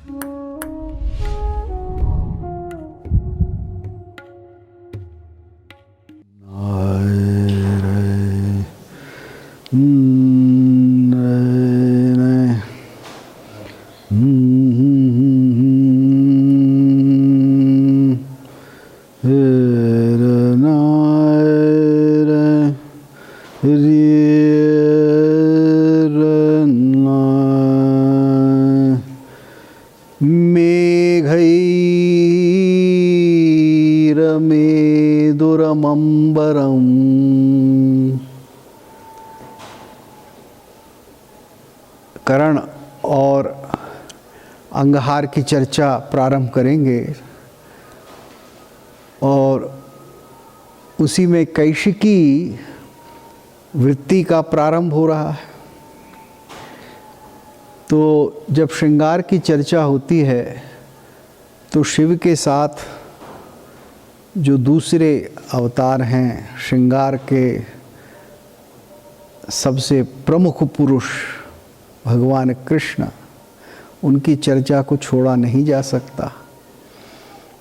मेघैरमेदुरमम्बरम् करण और अंगहार की चर्चा प्रारंभ करेंगे और उसी में कैशिकी वृत्ति का प्रारंभ हो रहा है। तो जब श्रृंगार की चर्चा होती है तो शिव के साथ जो दूसरे अवतार हैं श्रृंगार के सबसे प्रमुख पुरुष भगवान कृष्ण, उनकी चर्चा को छोड़ा नहीं जा सकता।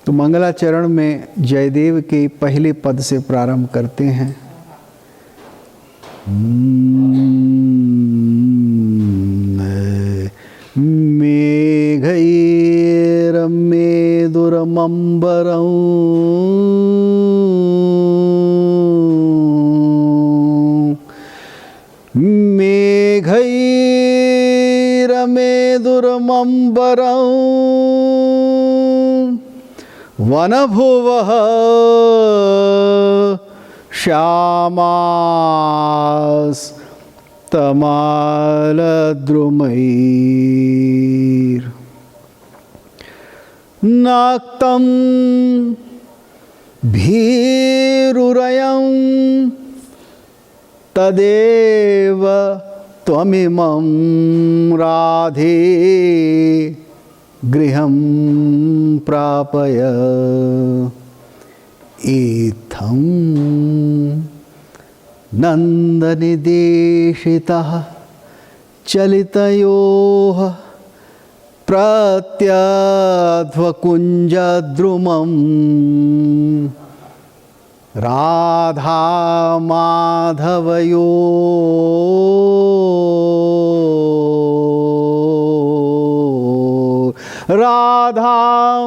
तो मंगलाचरण में जयदेव के पहले पद से प्रारंभ करते हैं। मेघैरमेदुरमम्बरम् मेघैरमेदुरमम्बरम् वनभुवः श्यामास्तमालद्रुमैर् नाक्तं भीरुरयं तदेव त्वमिमं राधे गृहं प्रापय इत्थं नन्दनिदेशितः चलितयोः प्रत्यध्वकुञ्जद्रुमं राधा माधवयो राधा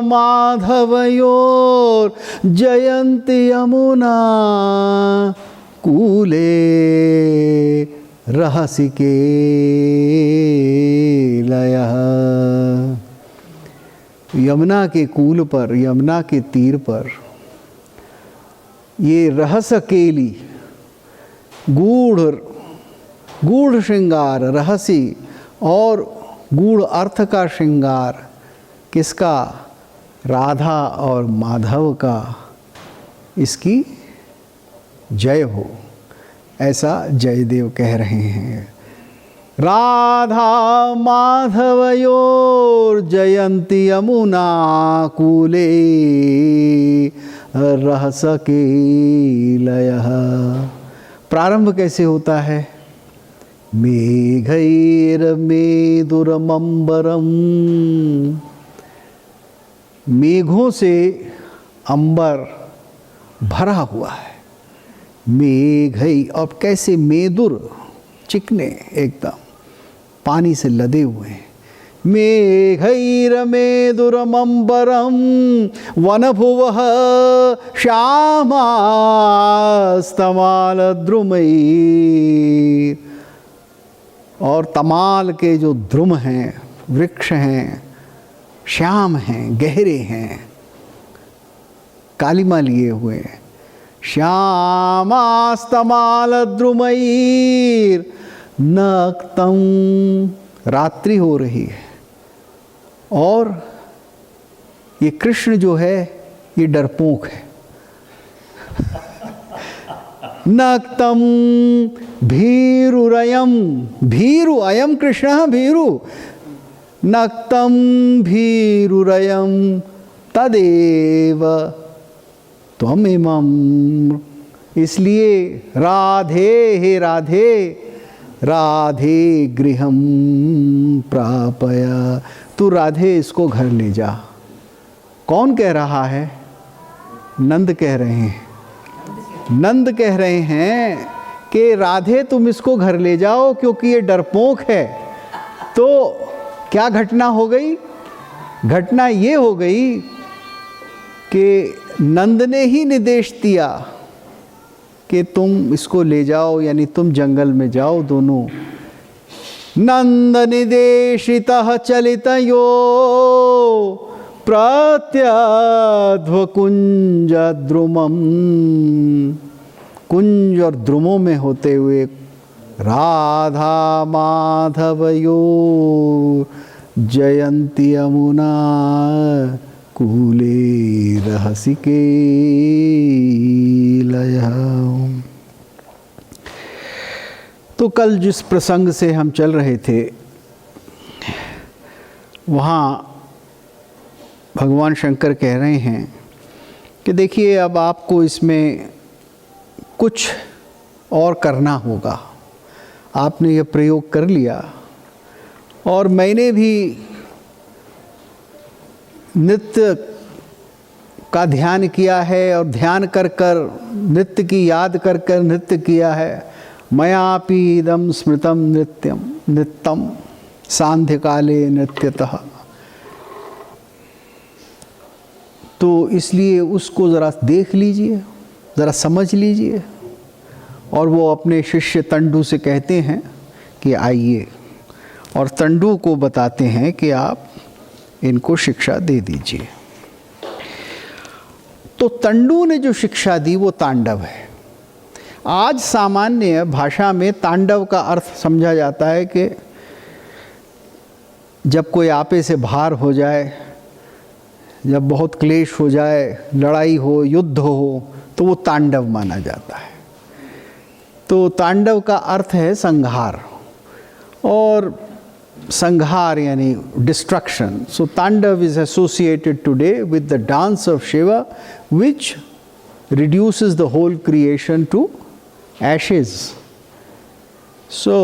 माधवयोर जयन्ति यमुना कूले रहसिके लयः। यमुना के कूल पर, यमुना के तीर पर ये रहसकेली गूढ़ श्रृंगार, रहसी और गूढ़ अर्थ का श्रृंगार किसका? राधा और माधव का। इसकी जय हो, ऐसा जयदेव कह रहे हैं। राधा माधवयोर जयंती यमुना कूले रहसके लयः। प्रारंभ कैसे होता है? मेघैरमेदुरमम्बरम्, मेघों से अंबर भरा हुआ है। मेघई, अब कैसे? मेदुर, चिकने, एकदम पानी से लदे हुए हैं। मेघैरमेदुरमम्बरं वनभुवः श्यामास्तमालद्रुमैर्, और तमाल के जो द्रुम हैं, वृक्ष हैं, श्याम हैं, गहरे हैं, कालिमा लिए हुए हैं। श्यामास्तमालद्रुमैर् नक्तं, रात्रि हो रही है। और ये कृष्ण जो है ये डरपोक है। नक्तं भीरुरयं, भीरु अयम कृष्ण भीरु, नक्तं भीरुरयं तदेव त्वमिमं, इसलिए राधे, हे राधे, राधे गृहं प्रापय, तू राधे इसको घर ले जा। कौन कह रहा है? नंद कह रहे हैं। नंद कह रहे हैं कि राधे तुम इसको घर ले जाओ क्योंकि ये डरपोक है। तो क्या घटना हो गई? घटना ये हो गई कि नंद ने ही निर्देश दिया कि तुम इसको ले जाओ, यानी तुम जंगल में जाओ दोनों। नंद निदेशितः चलितयो प्रत्यध्वकुंजद्रुमम्, कुंज और द्रुमों में होते हुए राधा माधवयो जयंती यमुना कूले रहसि केलयः। तो कल जिस प्रसंग से हम चल रहे थे वहाँ भगवान शंकर कह रहे हैं कि देखिए अब आपको इसमें कुछ और करना होगा। आपने ये प्रयोग कर लिया और मैंने भी नित्य का ध्यान किया है और ध्यान कर कर नित्य की याद कर कर नृत्य किया है। मयापि इदं स्मृतं नृत्यं नित्यं सांध्य काले नृत्यतः। तो इसलिए उसको ज़रा देख लीजिए, ज़रा समझ लीजिए। और वो अपने शिष्य तंडु से कहते हैं कि आइए, और तंडु को बताते हैं कि आप इनको शिक्षा दे दीजिए। तो तंडु ने जो शिक्षा दी वो तांडव है। आज सामान्य भाषा में तांडव का अर्थ समझा जाता है कि जब कोई आपे से बाहर हो जाए, जब बहुत क्लेश हो जाए, लड़ाई हो, युद्ध हो, तो वो तांडव माना जाता है। तो तांडव का अर्थ है संहार, और संहार यानी डिस्ट्रक्शन। सो तांडव is associated today with the dance of Shiva which reduces the whole creation to ashes. So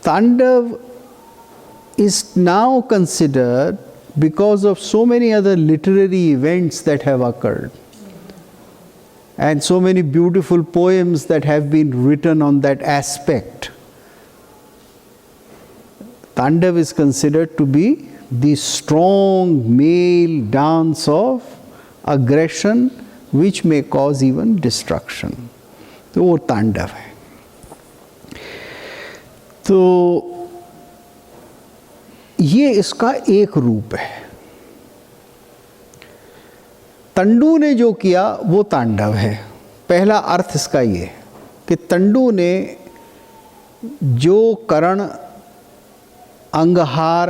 Tandav is now considered, because of so many other literary events that have occurred and so many beautiful poems that have been written on that aspect, Tandav is considered to be the strong male dance of aggression which may cause even destruction. तो वो तांडव है। तो ये इसका एक रूप है। तंडु ने जो किया वो तांडव है। पहला अर्थ इसका ये कि तंडु ने जो करण, अंगहार,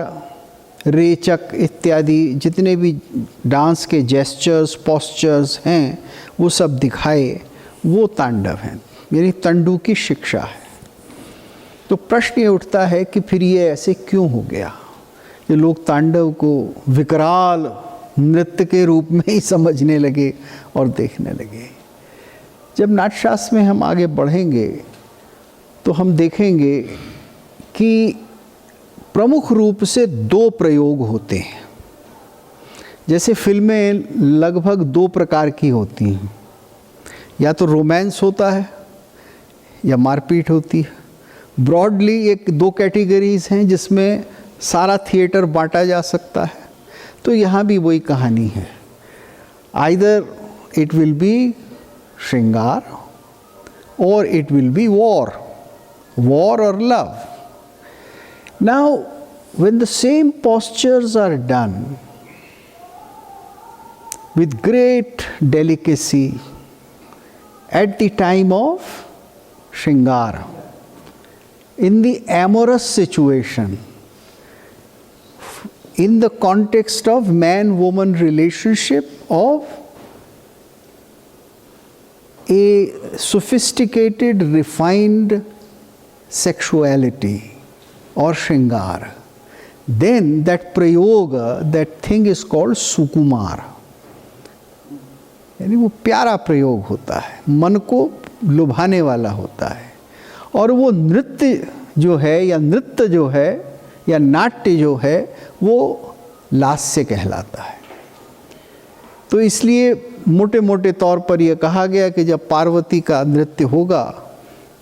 रेचक इत्यादि जितने भी डांस के जेस्चर्स, पोस्चर्स हैं वो सब दिखाए, वो तांडव हैं, यानी तंडु की शिक्षा है। तो प्रश्न ये उठता है कि फिर ये ऐसे क्यों हो गया कि लोग तांडव को विकराल नृत्य के रूप में ही समझने लगे और देखने लगे। जब नाट्यशास्त्र में हम आगे बढ़ेंगे तो हम देखेंगे कि प्रमुख रूप से दो प्रयोग होते हैं। जैसे फिल्में लगभग दो प्रकार की होती हैं, या तो रोमांस होता है या मारपीट होती है। ब्रॉडली एक दो कैटेगरीज हैं जिसमें सारा थिएटर बांटा जा सकता है। तो यहाँ भी वही कहानी है। आइदर इट विल बी श्रृंगार और इट विल बी वॉर और love. Now, when the same postures are done with great delicacy at the time of Shringara, in the amorous situation, in the context of man-woman relationship, of a sophisticated, refined sexuality or Shringar, then that prayoga, that thing is called sukumar. यानी वो प्यारा प्रयोग होता है, मन को लुभाने वाला होता है। और वो नृत्य जो है या नृत्य जो है या नाट्य जो है वो लास्य कहलाता है। तो इसलिए मोटे मोटे तौर पर यह कहा गया कि जब पार्वती का नृत्य होगा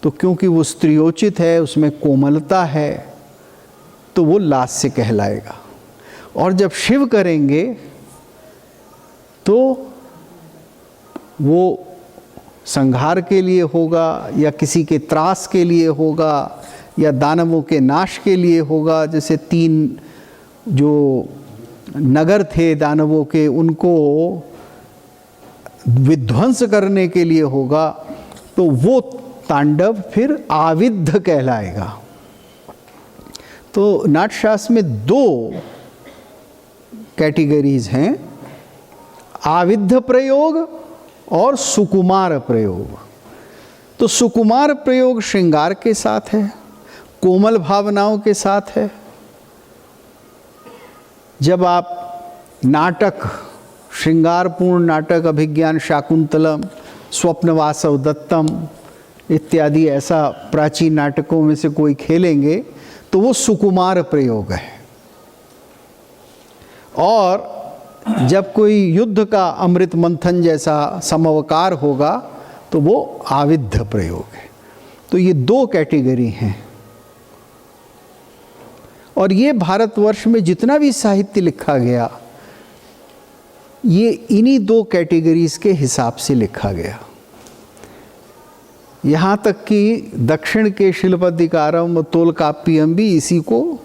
तो क्योंकि वो स्त्रियोचित है, उसमें कोमलता है, तो वो लास्य कहलाएगा। और जब शिव करेंगे तो वो संहार के लिए होगा, या किसी के त्रास के लिए होगा, या दानवों के नाश के लिए होगा। जैसे 3 जो नगर थे दानवों के, उनको विध्वंस करने के लिए होगा। तो वो तांडव फिर आविद्ध कहलाएगा। तो नाट्यशास्त्र में 2 कैटेगरीज हैं, आविद्ध प्रयोग और सुकुमार प्रयोग। तो सुकुमार प्रयोग श्रृंगार के साथ है, कोमल भावनाओं के साथ है। जब आप नाटक, श्रृंगारपूर्ण नाटक, अभिज्ञान शाकुंतलम, स्वप्नवासव दत्तम इत्यादि ऐसा प्राचीन नाटकों में से कोई खेलेंगे तो वो सुकुमार प्रयोग है। और जब कोई युद्ध का अमृत मंथन जैसा समवकार होगा तो वो आविद्ध प्रयोग है। तो ये 2 कैटेगरी हैं। और ये भारतवर्ष में जितना भी साहित्य लिखा गया, ये इन्हीं 2 कैटेगरीज के हिसाब से लिखा गया। यहाँ तक कि दक्षिण के शिल्पाधिकारम और तोलकाप्पियम भी इसी को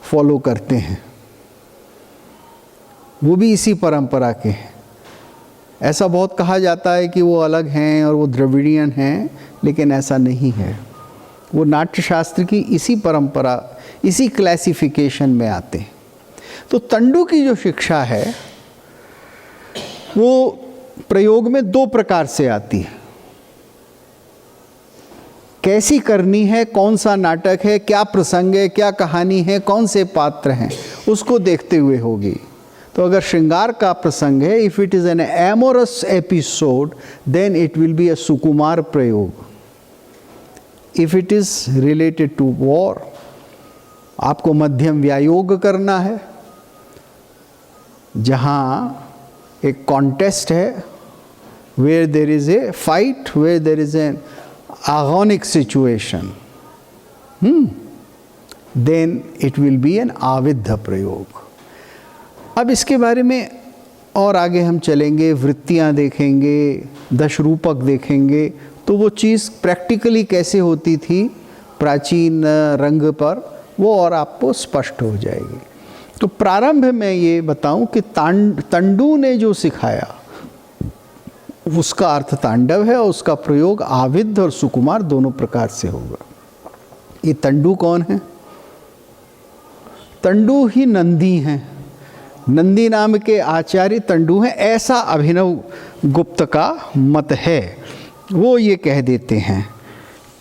फॉलो करते हैं, वो भी इसी परंपरा के हैं। ऐसा बहुत कहा जाता है कि वो अलग हैं और वो द्रविड़ियन हैं, लेकिन ऐसा नहीं है। वो नाट्यशास्त्र की इसी परंपरा, इसी क्लासिफिकेशन में आते हैं। तो तंडु की जो शिक्षा है वो प्रयोग में 2 प्रकार से आती है। कैसी करनी है, कौन सा नाटक है, क्या प्रसंग है, क्या कहानी है, कौन से पात्र हैं, उसको देखते हुए होगी। तो अगर श्रृंगार का प्रसंग है, if it is an amorous episode, then it will be a सुकुमार प्रयोग। If it is related to war, आपको मध्यम व्यायोग करना है, जहाँ एक कॉन्टेस्ट है, where there is a fight, where there is an agonic situation, then it will be an आविद्ध प्रयोग। अब इसके बारे में और आगे हम चलेंगे, वृत्तियाँ देखेंगे, दशरूपक देखेंगे, तो वो चीज़ प्रैक्टिकली कैसे होती थी प्राचीन रंग पर, वो और आपको स्पष्ट हो जाएगी। तो प्रारंभ में ये बताऊं कि तंडु ने जो सिखाया उसका अर्थ तांडव है, और उसका प्रयोग आविद्ध और सुकुमार दोनों प्रकार से होगा। ये तंडु कौन है? तंडु ही नंदी हैं। नंदी नाम के आचार्य तंडु हैं, ऐसा अभिनव गुप्त का मत है। वो ये कह देते हैं।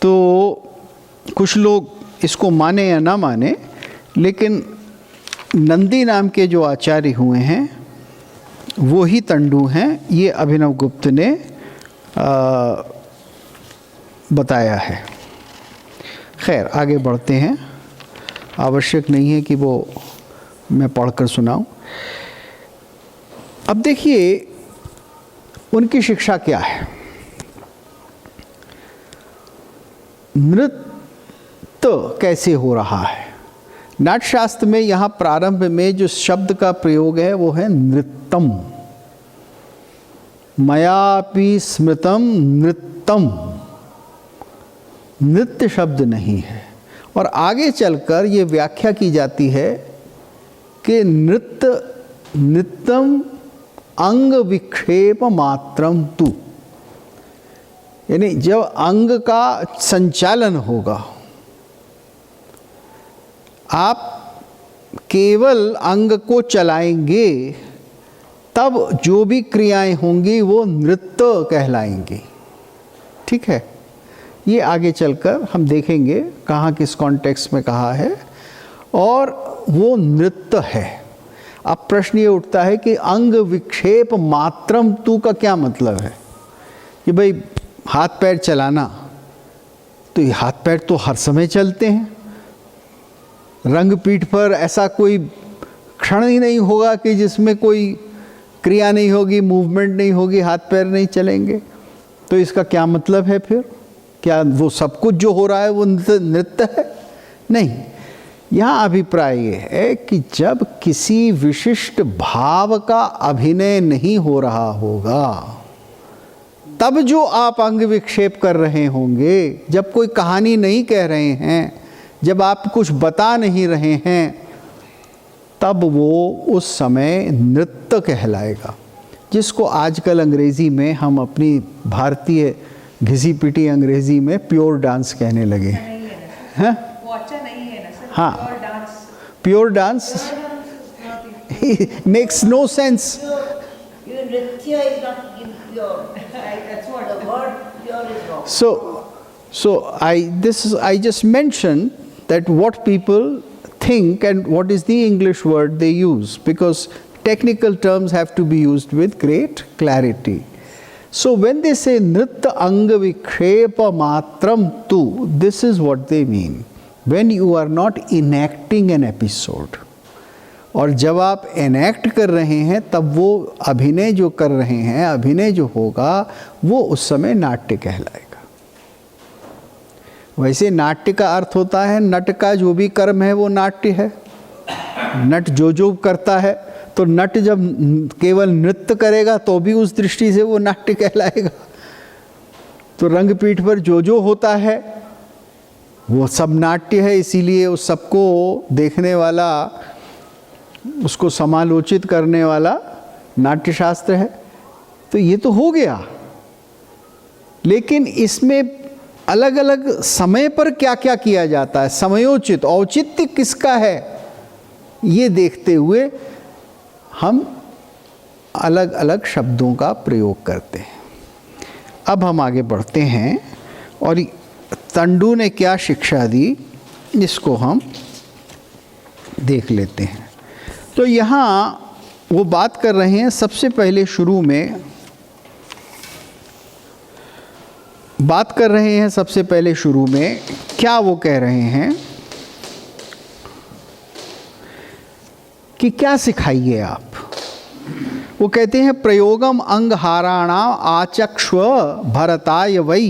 तो कुछ लोग इसको माने या ना माने, लेकिन नंदी नाम के जो आचार्य हुए हैं वो ही तंडु हैं, ये अभिनव गुप्त ने बताया है। खैर आगे बढ़ते हैं, आवश्यक नहीं है कि वो मैं पढ़कर सुनाऊं। अब देखिए उनकी शिक्षा क्या है। नृत्य कैसे हो रहा है? नाट्यशास्त्र में यहाँ प्रारंभ में जो शब्द का प्रयोग है वो है नृत्यम। मयापि स्मृतम नृत्यम, नृत्य शब्द नहीं है। और आगे चलकर ये व्याख्या की जाती है कि नृत्यम अंग विक्षेप मात्रम तु, यानी जब अंग का संचालन होगा, आप केवल अंग को चलाएंगे, तब जो भी क्रियाएं होंगी वो नृत्य कहलाएंगी। ठीक है, ये आगे चलकर हम देखेंगे कहाँ किस कॉन्टेक्स्ट में कहा है, और वो नृत्य है। अब प्रश्न ये उठता है कि अंग विक्षेप मात्रम तू का क्या मतलब है? कि भाई हाथ पैर चलाना, तो ये हाथ पैर तो हर समय चलते हैं। रंगपीठ पर ऐसा कोई क्षण ही नहीं होगा कि जिसमें कोई क्रिया नहीं होगी, मूवमेंट नहीं होगी, हाथ पैर नहीं चलेंगे। तो इसका क्या मतलब है फिर? क्या वो सब कुछ जो हो रहा है वो नृत्य है? नहीं। यहाँ अभिप्राय ये है कि जब किसी विशिष्ट भाव का अभिनय नहीं हो रहा होगा, तब जो आप अंग विक्षेप कर रहे होंगे, जब कोई कहानी नहीं कह रहे हैं, जब आप कुछ बता नहीं रहे हैं, तब वो उस समय नृत्य कहलाएगा, जिसको आजकल अंग्रेज़ी में हम अपनी भारतीय घिसी पिटी अंग्रेज़ी में प्योर डांस कहने लगे हैं। हाँ, pure dance makes no sense. So I just mentioned that what people think and what is the English word they use, because technical terms have to be used with great clarity. So when they say nritya anga vikshepa matram tu, this is what they mean. When you are not enacting an episode, और जब आप enact कर रहे हैं, तब वो अभिनय जो कर रहे हैं, अभिनय जो होगा वो उस समय नाट्य कहलाएगा। वैसे नाट्य का अर्थ होता है नट का जो भी कर्म है वो नाट्य है। नट जो करता है, तो नट जब केवल नृत्य करेगा तो भी उस दृष्टि से वो नाट्य कहलाएगा। तो रंगपीठ पर जो होता है वो सब नाट्य है, इसीलिए उस सबको देखने वाला, उसको समालोचित करने वाला नाट्य शास्त्र है। तो ये तो हो गया, लेकिन इसमें अलग अलग समय पर क्या क्या किया जाता है, समयोचित औचित्य किसका है, ये देखते हुए हम अलग अलग शब्दों का प्रयोग करते हैं। अब हम आगे बढ़ते हैं और तंडु ने क्या शिक्षा दी, इसको हम देख लेते हैं। तो यहाँ वो बात कर रहे हैं, सबसे पहले शुरू में बात कर रहे हैं, सबसे पहले शुरू में क्या वो कह रहे हैं कि क्या सिखाइए आप। वो कहते हैं प्रयोगम अंगहाराणा आचक्ष्व भरताय वै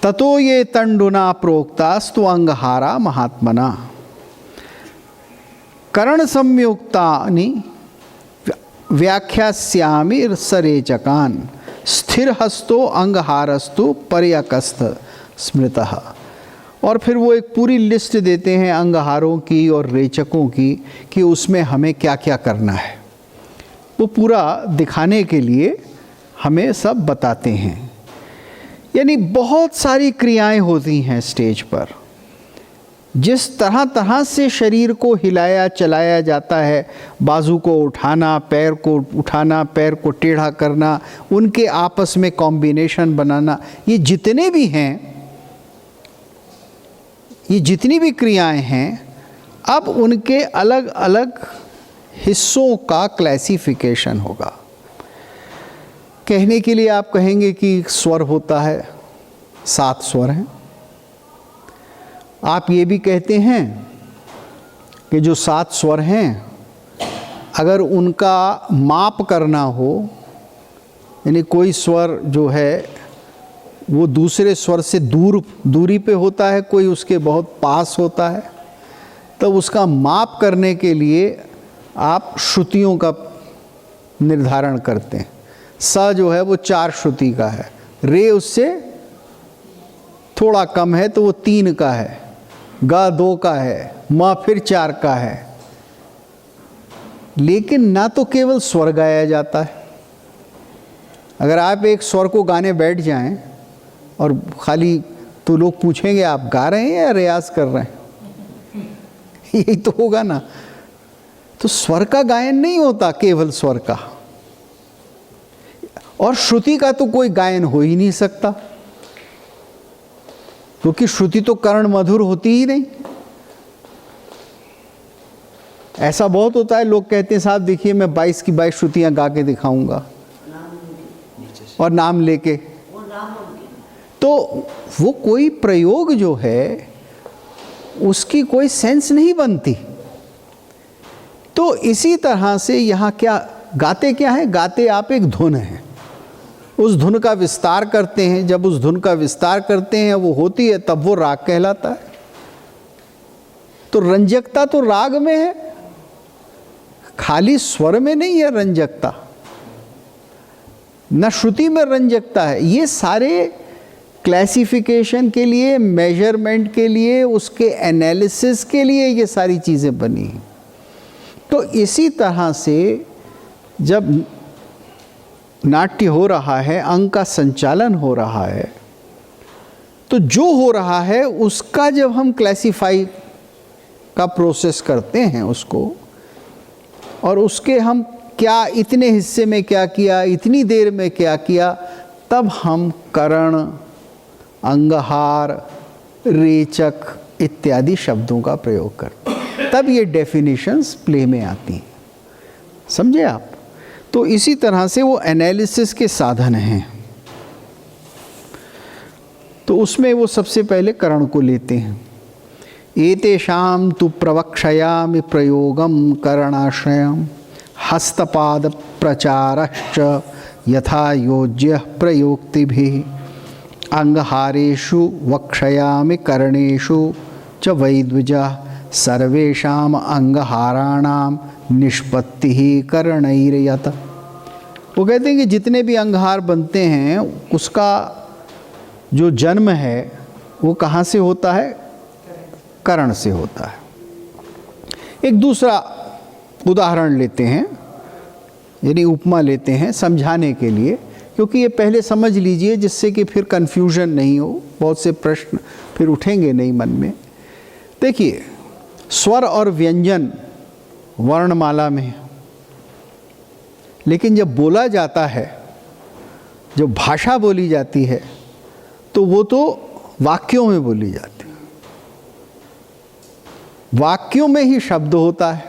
ततो ये तंडुना प्रोक्तास्तु अंगहारा महात्मना करण संयुक्तानि व्याख्यास्यामि सरेचकान स्थिर हस्तो अंगहारस्तु पर्यकस्थ स्मृतः। और फिर वो एक पूरी लिस्ट देते हैं अंगहारों की और रेचकों की कि उसमें हमें क्या क्या करना है। वो पूरा दिखाने के लिए हमें सब बताते हैं। यानी बहुत सारी क्रियाएं होती हैं स्टेज पर, जिस तरह तरह से शरीर को हिलाया चलाया जाता है, बाजू को उठाना, पैर को उठाना, पैर को टेढ़ा करना, उनके आपस में कॉम्बिनेशन बनाना, ये जितने भी हैं, ये जितनी भी क्रियाएं हैं, अब उनके अलग अलग हिस्सों का क्लासिफिकेशन होगा। कहने के लिए आप कहेंगे कि स्वर होता है, 7 स्वर हैं। आप ये भी कहते हैं कि जो 7 स्वर हैं, अगर उनका माप करना हो, यानी कोई स्वर जो है वो दूसरे स्वर से दूरी पे होता है, कोई उसके बहुत पास होता है, तो उसका माप करने के लिए आप श्रुतियों का निर्धारण करते हैं। स जो है वो 4 श्रुति का है, रे उससे थोड़ा कम है तो वो 3 का है, गा 2 का है, म फिर 4 का है। लेकिन ना तो केवल स्वर गाया जाता है। अगर आप एक स्वर को गाने बैठ जाएं और खाली, तो लोग पूछेंगे आप गा रहे हैं या रियाज कर रहे हैं? यही तो होगा ना। तो स्वर का गायन नहीं होता, केवल स्वर का। और श्रुति का तो कोई गायन हो ही नहीं सकता, क्योंकि श्रुति तो कर्ण मधुर होती ही नहीं। ऐसा बहुत होता है, लोग कहते हैं साहब देखिए मैं 22 की 22 श्रुतियां गा के दिखाऊंगा, और नाम लेके। तो वो कोई प्रयोग जो है उसकी कोई सेंस नहीं बनती। तो इसी तरह से यहाँ क्या गाते क्या है? गाते आप एक धुन है, उस धुन का विस्तार करते हैं। जब उस धुन का विस्तार करते हैं, वो होती है, तब वो राग कहलाता है। तो रंजकता तो राग में है, खाली स्वर में नहीं है रंजकता, न श्रुति में रंजकता है। ये सारे क्लासिफिकेशन के लिए, मेजरमेंट के लिए, उसके एनालिसिस के लिए ये सारी चीज़ें बनी हैं। तो इसी तरह से जब नाट्य हो रहा है, अंग का संचालन हो रहा है, तो जो हो रहा है उसका जब हम क्लासिफाई का प्रोसेस करते हैं उसको, और उसके हम क्या इतने हिस्से में क्या किया, इतनी देर में क्या किया, तब हम करण, अंगहार, रेचक इत्यादि शब्दों का प्रयोग करते हैं। तब ये डेफिनेशंस प्ले में आती हैं। समझे आप? तो इसी तरह से वो एनालिसिस के साधन हैं। तो उसमें वो सबसे पहले करण को लेते हैं। एतेषां तु प्रवक्षयामि प्रयोगम करणाश्रयम् हस्तपाद प्रचारश्च यथा योज्य प्रयोक्तिभिः अंगहारेषु वक्षयामि कर्णेषु च वैद्विजः सर्वेषाम् अंगहाराणां निष्पत्ति ही कर्णैर्यत। वो कहते हैं कि जितने भी अंगहार बनते हैं उसका जो जन्म है वो कहाँ से होता है? कर्ण से होता है। एक दूसरा उदाहरण लेते हैं, यानी उपमा लेते हैं समझाने के लिए, क्योंकि ये पहले समझ लीजिए जिससे कि फिर कन्फ्यूजन नहीं हो, बहुत से प्रश्न फिर उठेंगे नहीं मन में। देखिए, स्वर और व्यंजन वर्णमाला में, लेकिन जब बोला जाता है, जब भाषा बोली जाती है, तो वो तो वाक्यों में बोली जाती है। वाक्यों में ही शब्द होता है,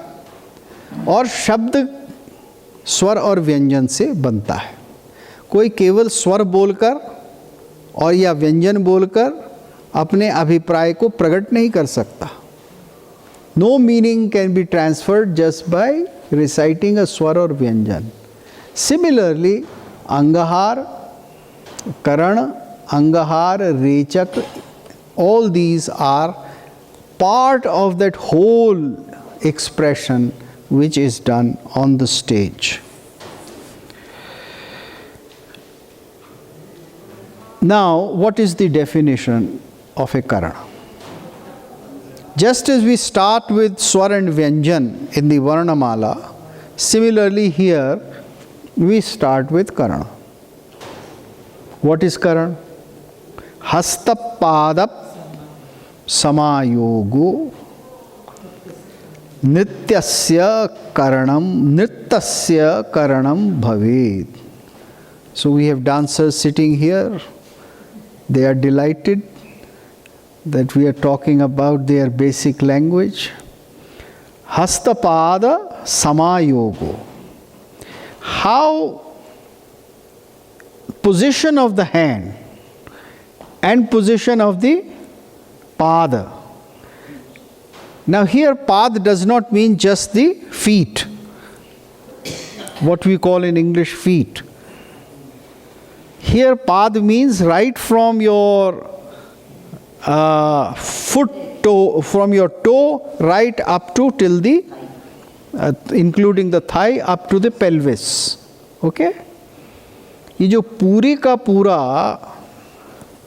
और शब्द स्वर और व्यंजन से बनता है। कोई केवल स्वर बोलकर और या व्यंजन बोलकर अपने अभिप्राय को प्रकट नहीं कर सकता। No meaning can be transferred just by reciting a swar or vyanjan. Similarly, angahar, karan, angahar, rechak, all these are part of that whole expression which is done on the stage. Now, what is the definition of a karan? Just as we start with swar and vyanjan in the varnamala, similarly here we start with karan. What is karan? Hastapadap samayogo nityasya karanam bhaved. So we have dancers sitting here. They are delighted that we are talking about their basic language. Hastapada samayogo. How position of the hand and position of the pada. Now here pad does not mean just the feet, what we call in English feet. Here pad means right from your from your toe right up to till the including the thigh up to the pelvis. Okay? ये जो पूरी का पूरा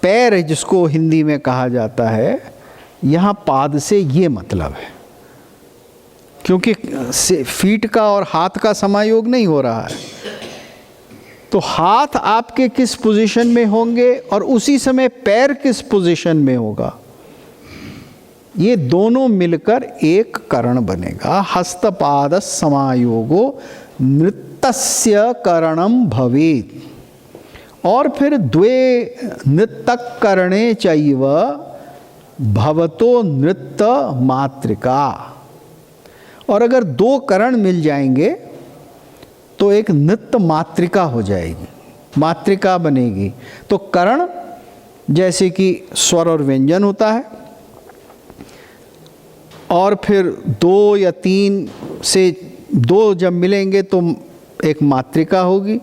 पैर है जिसको हिंदी में कहा जाता है, यहाँ पाद से ये मतलब है, क्योंकि फीट का और हाथ का समायोग नहीं हो रहा है। तो हाथ आपके किस पोजीशन में होंगे और उसी समय पैर किस पोजीशन में होगा, ये दोनों मिलकर एक करण बनेगा। हस्तपाद समायोगो नृत्यस्य करणम भवेत्। और फिर द्वे नृतक करणे चैव भवतो नृत्य मातृका। और अगर दो करण मिल जाएंगे तो एक नृत्य मातृका हो जाएगी, मातृका बनेगी। तो करण जैसे कि स्वर और व्यंजन होता है, और फिर 2 या 3 से दो जब मिलेंगे तो एक मात्रिका होगी,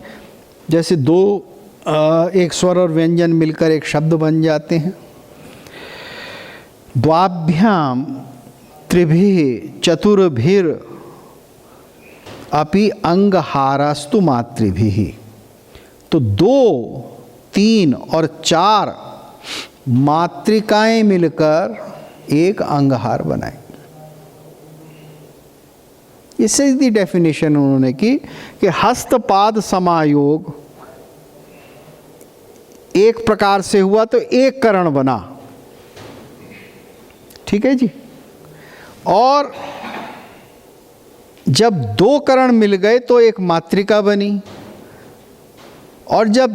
जैसे दो एक स्वर और व्यंजन मिलकर एक शब्द बन जाते हैं। द्वाभ्याम त्रिभिः चतुर्भिर अपि अंगहारास्तु मातृभिः, तो 2, 3 और 4 मात्रिकाएं मिलकर एक अंगहार बनाएंगे। इससे दी डेफिनेशन उन्होंने की कि हस्तपाद समायोग एक प्रकार से हुआ तो एक करण बना, ठीक है जी। और जब 2 करण मिल गए तो एक मात्रिका बनी, और जब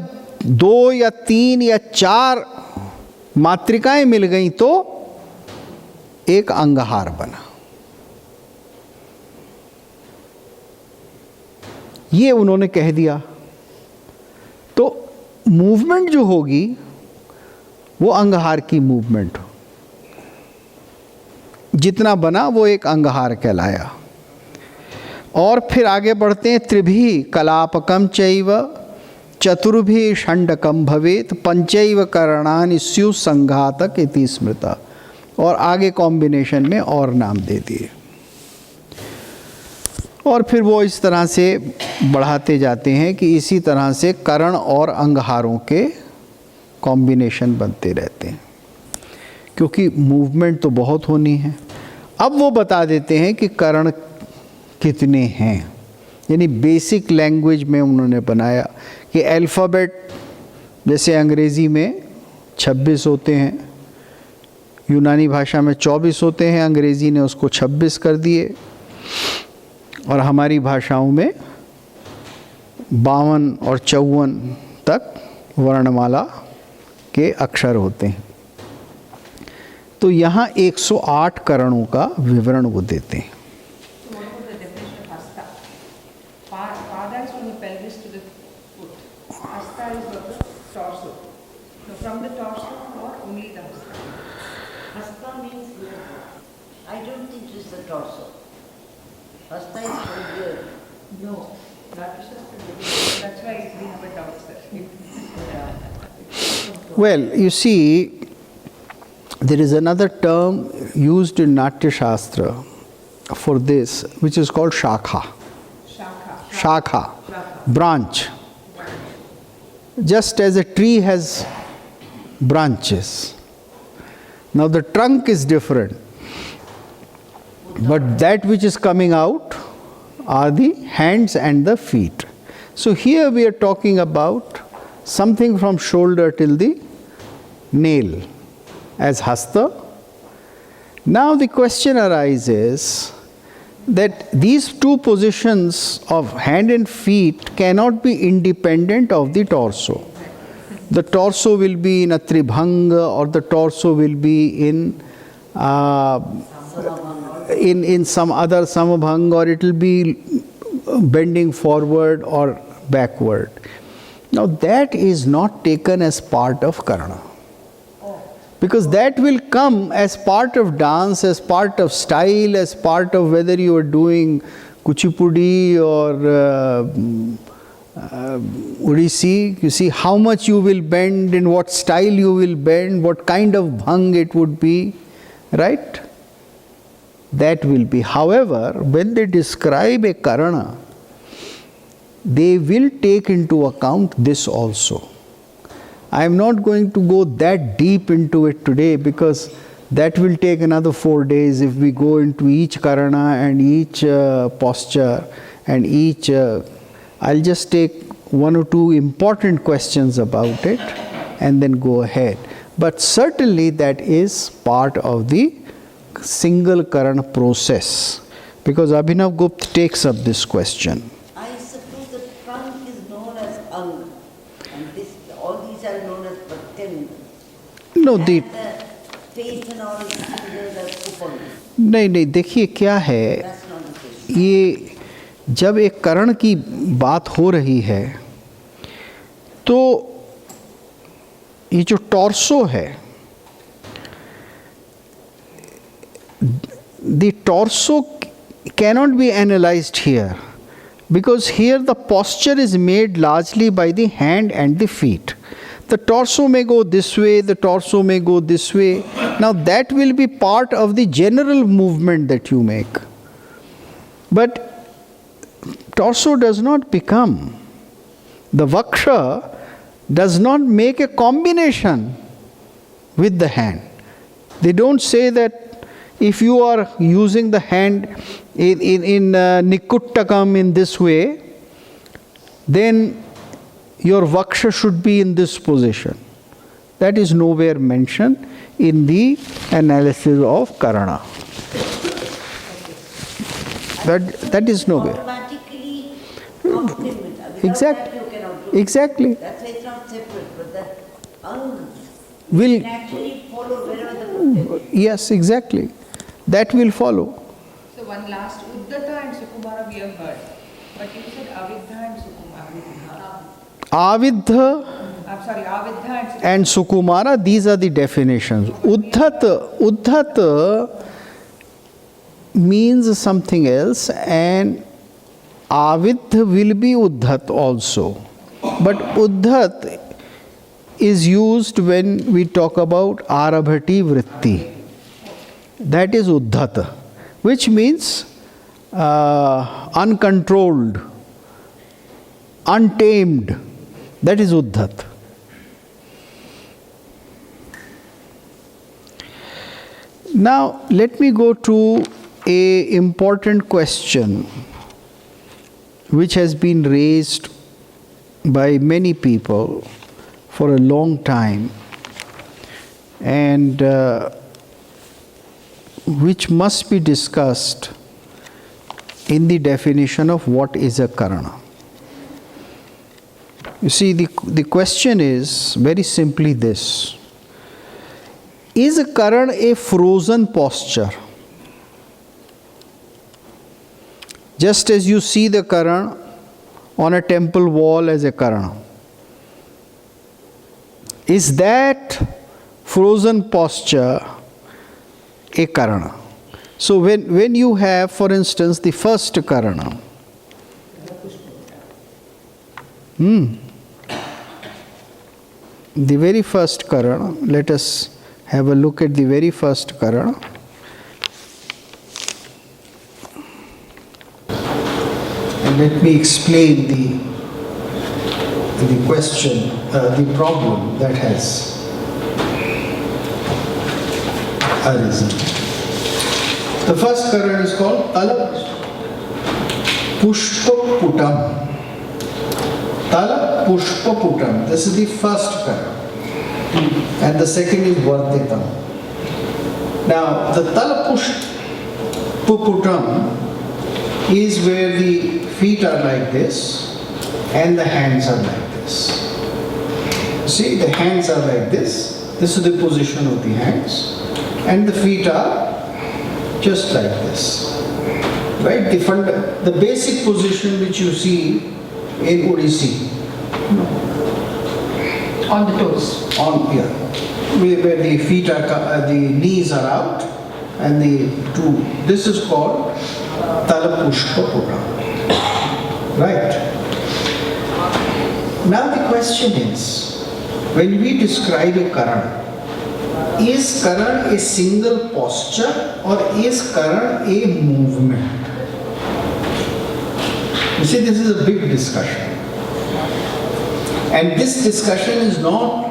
2 या 3 या 4 मात्रिकाएं मिल गई तो एक अंगहार बना। ये उन्होंने कह दिया। तो मूवमेंट जो होगी वो अंगहार की मूवमेंट हो, जितना बना वो एक अंगहार कहलाया। और फिर आगे बढ़ते हैं, त्रिभी कलापकम चैव चतुर्भि षण्डकम भवेत पंचैव करणानि स्यु संघातक इति स्मृता। और आगे कॉम्बिनेशन में और नाम दे दिए, और फिर वो इस तरह से बढ़ाते जाते हैं कि इसी तरह से करण और अंगहारों के कॉम्बिनेशन बनते रहते हैं, क्योंकि मूवमेंट तो बहुत होनी है। अब वो बता देते हैं कि करण कितने हैं, यानी बेसिक लैंग्वेज में उन्होंने बनाया कि अल्फ़ाबेट जैसे अंग्रेज़ी में 26 होते हैं, यूनानी भाषा में 24 होते हैं, अंग्रेज़ी ने उसको 26 कर दिए, और हमारी भाषाओं में 52 और 54 तक वर्णमाला के अक्षर होते हैं। तो यहाँ 108 करणों का विवरण वो देते हैं। Hasta is from here. No, that is just that's why we have a doubt, sir. Well, you see, there is another term used in Natya Shastra for this, which is called shakha. Shakha, branch. Just as a tree has branches. Now the trunk is different, but that which is coming out are the hands and the feet. So here we are talking about something from shoulder till the nail as hasta. Now the question arises that these two positions of hand and feet cannot be independent of the torso. The torso will be in a tribhanga, or the torso will be in some other samabhanga, or it will be bending forward or backward. Now that is not taken as part of karana, because that will come as part of dance, as part of style, as part of whether you are doing kuchipudi or Odissi. You see how much you will bend, in what style you will bend, what kind of bhang it would be, right? That will be. However, when they describe a karana, they will take into account this also. I am not going to go that deep into it today, because that will take another 4 days if we go into each karana and each posture and each. I'll just take 1 or 2 important questions about it and then go ahead. But certainly that is part of the single karana process, because Abhinav Gupta takes up this question. I suppose the trunk is known as ang, and all these are known as pratyang. No, and the face and all is considered as upang. नहीं, देखिए क्या है, That's not the case. ये जब एक करण की बात हो रही है तो ये जो टॉर्सो है, the torso cannot be analyzed here, because here the posture is made largely by the hand and the feet. The torso may go this way, the torso may go this way. Now that will be part of the general movement that you make. But torso does not become. The vaksha does not make a combination with the hand. They don't say that if you are using the hand in Nikuttakam in this way, then your vaksha should be in this position. That is nowhere mentioned in the analysis of Karana. That is nowhere. Automatically complement. Without Exactly. that you cannot do. Exactly. That's why it's not separate, but the ang Will, naturally follow wherever the foot is. yes, exactly. That will follow. So one last, Uddata and Sukumara we have heard. But you said Avidha and Sukumara. Avidha I'm sorry, Avidha and Sukumara. and Sukumara, these are the definitions. Uddhata means something else, and Avidha will be Uddhat also. But Uddhat is used when we talk about Arabhati Vritti. That is Uddhata, which means uncontrolled, untamed. That is Uddhat. Now, let me go to an important question which has been raised by many people for a long time, and which must be discussed in the definition of what is a karana. You see, the question is very simply this: is a karan a frozen posture? Just as you see the karan on a temple wall as a karana. Is that frozen posture a karana? So when you have, for instance, the first karana, the very first karana, let us have a look at the very first karana. And let me explain the question, the problem that has arisen. The first karana is called Tala Pushpaputam. Tala Pushpaputam. This is the first karana. And the second is Varditam. Now, the Tala Pushpaputam is where the feet are like this and the hands are like this. See, the hands are like this. This is the position of the hands. And the feet are just like this. Right? The basic position which you see in Odissi. On the toes. Where the feet are, the knees are out, and this is called Tala Pushpaputam. Right? Now the question is, when we describe a karana, is karana a single posture or is karana a movement? You see, this is a big discussion. And this discussion is not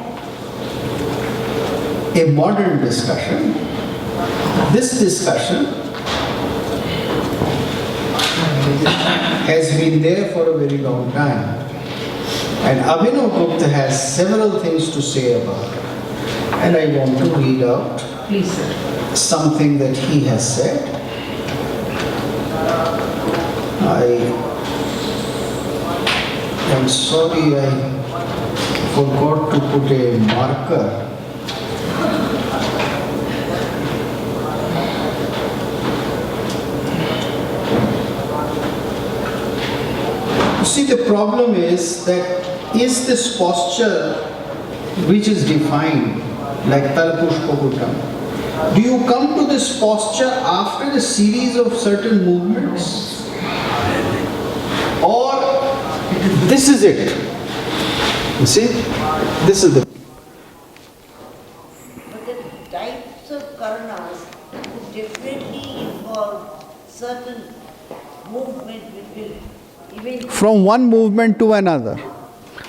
a modern discussion. This discussion has been there for a very long time. And Abhinav Gupta has several things to say about it. And I want to read out Please, sir. something that he has said. I am sorry I forgot to put a marker. You see, the problem is that is this posture which is defined like Tala Pushpaputam, Do you come to this posture after a series of certain movements? Or this is it? You see? This is the... But the types of karanas would definitely involve certain movement which will eventually... From one movement to another.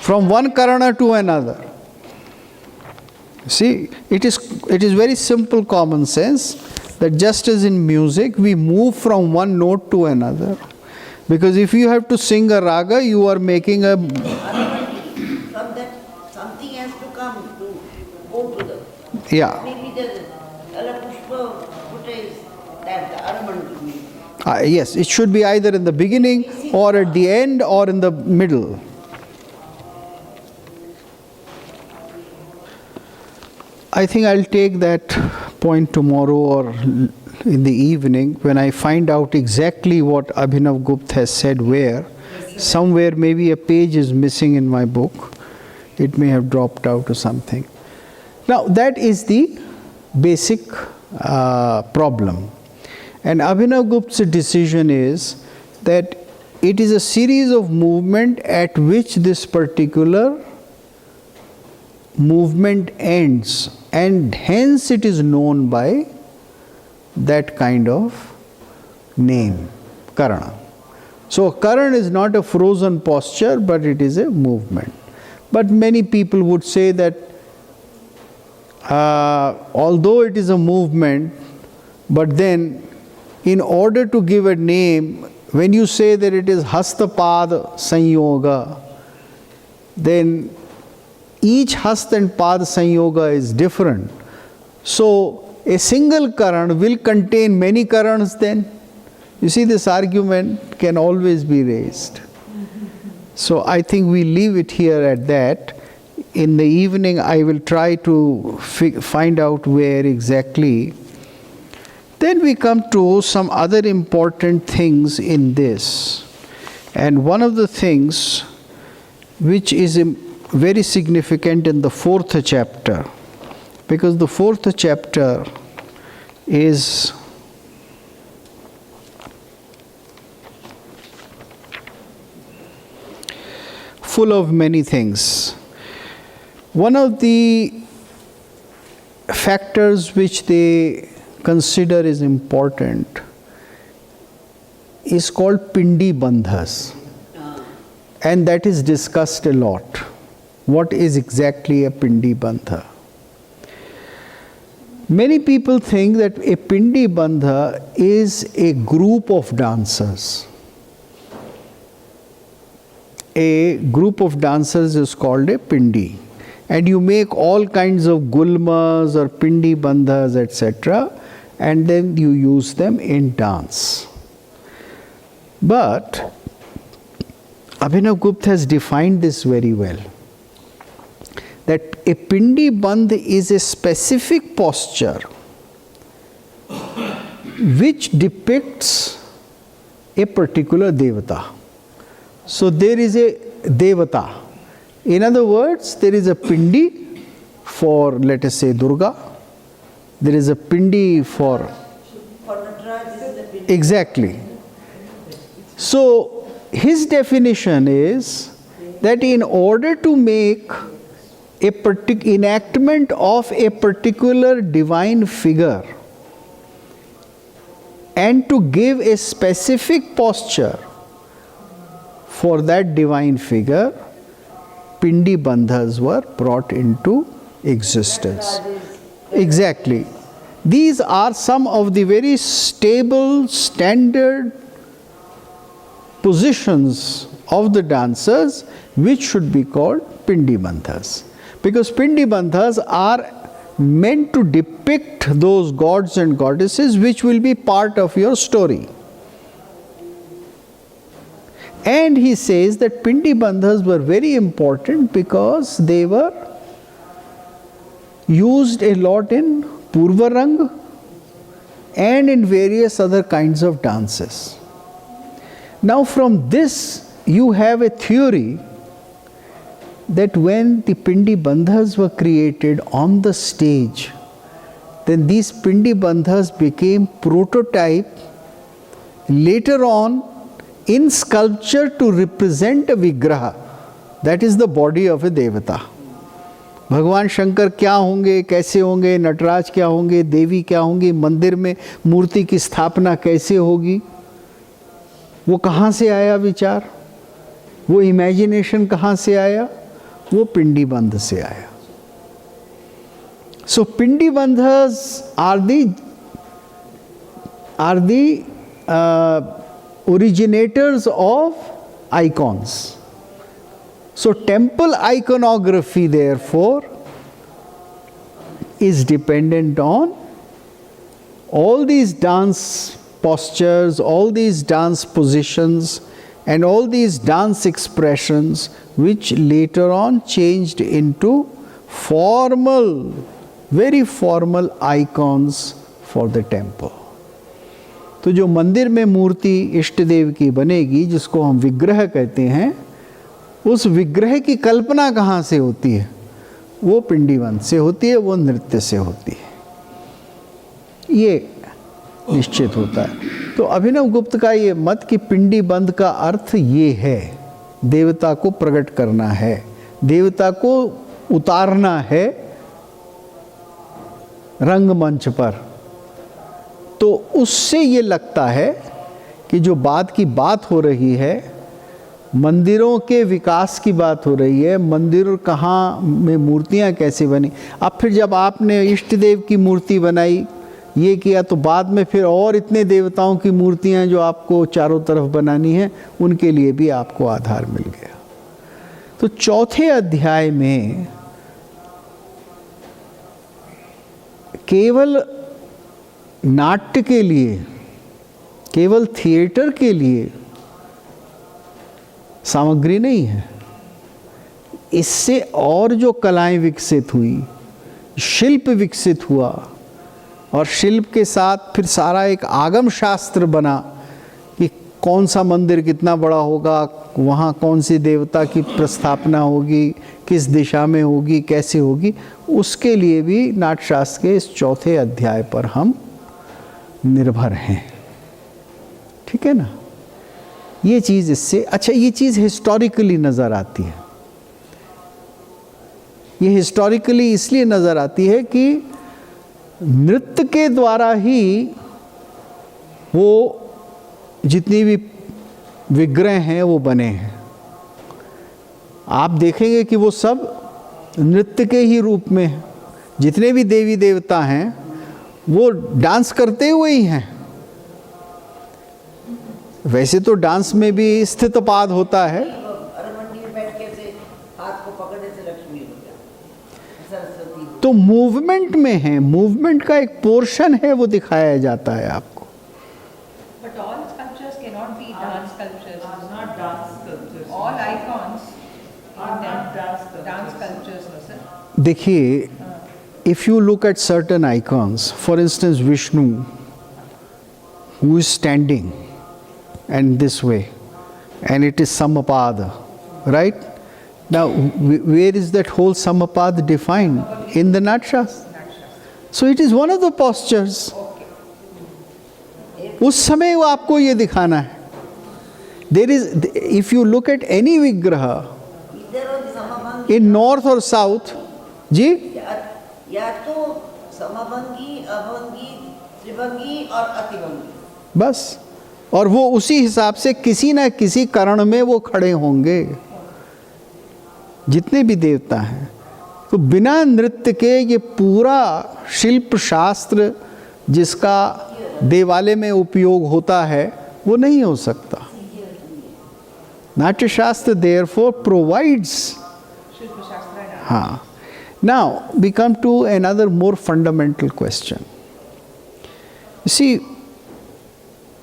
From one karana to another. See, it is very simple common sense that just as in music, we move from one note to another. Because if you have to sing a raga, you are making a... From that, something has to come to go to the... Yeah. Maybe the Alapushpa Putta is that, the Aramandu. Yes, it should be either in the beginning or at the end or in the middle. I think I'll take that point tomorrow or in the evening when I find out exactly what Abhinav Gupta has said where. Somewhere maybe a page is missing in my book. It may have dropped out or something. Now that is the basic problem. And Abhinav Gupta's decision is that it is a series of movement at which this particular movement ends, and hence it is known by that kind of name, karana. So karana is not a frozen posture, but it is a movement. But many people would say that although it is a movement, but then in order to give a name, when you say that it is hastapad sanyoga, then each hast and pad sanyoga is different. So a single karan will contain many karans then. You see, this argument can always be raised. So I think we leave it here at that. In the evening I will try to find out where exactly. Then we come to some other important things in this. And one of the things which is very significant in the 4th chapter, because the 4th chapter is full of many things. One of the factors which they consider is important is called Pindi Bandhas, and that is discussed a lot. What is exactly a Pindi Bandha? Many people think that a Pindi Bandha is a group of dancers. A group of dancers is called a Pindi. And you make all kinds of gulmas or Pindi Bandhas, etc., and then you use them in dance. But Abhinav Gupta has defined this very well. That a Pindi Bandh is a specific posture which depicts a particular devata. So there is a devata. In other words, there is a Pindi for, let us say, Durga. There is a Pindi for... Nataraj is the Pindi. Exactly. So his definition is that in order to make a enactment of a particular divine figure and to give a specific posture for that divine figure, Pindi Bandhas were brought into existence. Exactly. These are some of the very stable, standard positions of the dancers which should be called Pindi Bandhas. Because Pindi Bandhas are meant to depict those gods and goddesses which will be part of your story. And he says that Pindi Bandhas were very important because they were used a lot in Purvarang and in various other kinds of dances. Now from this you have a theory that when the Pindi Bandhas were created on the stage, then these Pindi Bandhas became prototype later on in sculpture to represent a Vigraha, that is the body of a Devata. भगवान शंकर क्या होंगे, कैसे होंगे, नटराज क्या होंगे, देवी क्या होंगी, मंदिर में मूर्ति की स्थापना कैसे होगी, वो कहाँ से आया विचार, वो इमेजिनेशन कहाँ से आया, वो पिंडी बंध से आया. So Pindi Bandhas are the originators of icons. So temple iconography therefore is dependent on all these dance postures, all these dance positions and all these dance expressions which later on changed into formal, very formal icons for the temple. तो जो मंदिर में मूर्ति इष्ट देव की बनेगी, जिसको हम विग्रह कहते हैं, उस विग्रह की कल्पना कहाँ से होती है, वो पिंडीबंध से होती है, वो नृत्य से होती है, ये निश्चित होता है. तो अभिनव गुप्त का ये मत कि पिंडीबंध का अर्थ ये है, देवता को प्रकट करना है, देवता को उतारना है रंगमंच पर, तो उससे ये लगता है कि जो बात की बात हो रही है, मंदिरों के विकास की बात हो रही है, मंदिर कहाँ में मूर्तियाँ कैसे बनी. अब फिर जब आपने इष्ट देव की मूर्ति बनाई, ये किया, तो बाद में फिर और इतने देवताओं की मूर्तियाँ जो आपको चारों तरफ बनानी है, उनके लिए भी आपको आधार मिल गया. तो चौथे अध्याय में केवल नाट्य के लिए, केवल थिएटर के लिए सामग्री नहीं है, इससे और जो कलाएं विकसित हुई, शिल्प विकसित हुआ, और शिल्प के साथ फिर सारा एक आगम शास्त्र बना कि कौन सा मंदिर कितना बड़ा होगा, वहाँ कौन सी देवता की प्रस्थापना होगी, किस दिशा में होगी, कैसे होगी, उसके लिए भी नाट्यशास्त्र के इस चौथे अध्याय पर हम निर्भर हैं. ठीक है ना. ये चीज़ इससे, अच्छा ये चीज़ हिस्टोरिकली नज़र आती है. ये हिस्टोरिकली इसलिए नज़र आती है कि नृत्य के द्वारा ही वो जितनी भी विग्रह हैं वो बने हैं. आप देखेंगे कि वो सब नृत्य के ही रूप में हैं. जितने भी देवी देवता हैं वो डांस करते हुए ही हैं. वैसे तो डांस में भी स्थितपाद होता है, अरमंडी में बैठ के से हाथ को पकड़ने से लक्ष्मी हो जाए, सरस्वती. तो मूवमेंट में है, मूवमेंट का एक पोर्शन है, वो दिखाया जाता है आपको. But all sculptures cannot be dance sculptures. Not dance sculptures. All icons are not dance sculptures, no sir. देखिए, if you look at certain icons, for instance Vishnu, who is standing and this way, and it is Samapada, right? Now where is that whole Samapada defined? In the Natyashastra. So it is one of the postures. उस समय वो आपको ये दिखाना है. There is, if you look at any vigraha इधर और समभंगी, in north or south, जी, या तो समभंगी, अभंगी, त्रिभंगी और अतिभंगी, बस. और वो उसी हिसाब से किसी न किसी करण में वो खड़े होंगे, जितने भी देवता हैं. तो बिना नृत्य के ये पूरा शिल्प शास्त्र जिसका देवालय में उपयोग होता है, वो नहीं हो सकता. Natyashastra therefore provides. हाँ. Now we come to another more fundamental question. You see,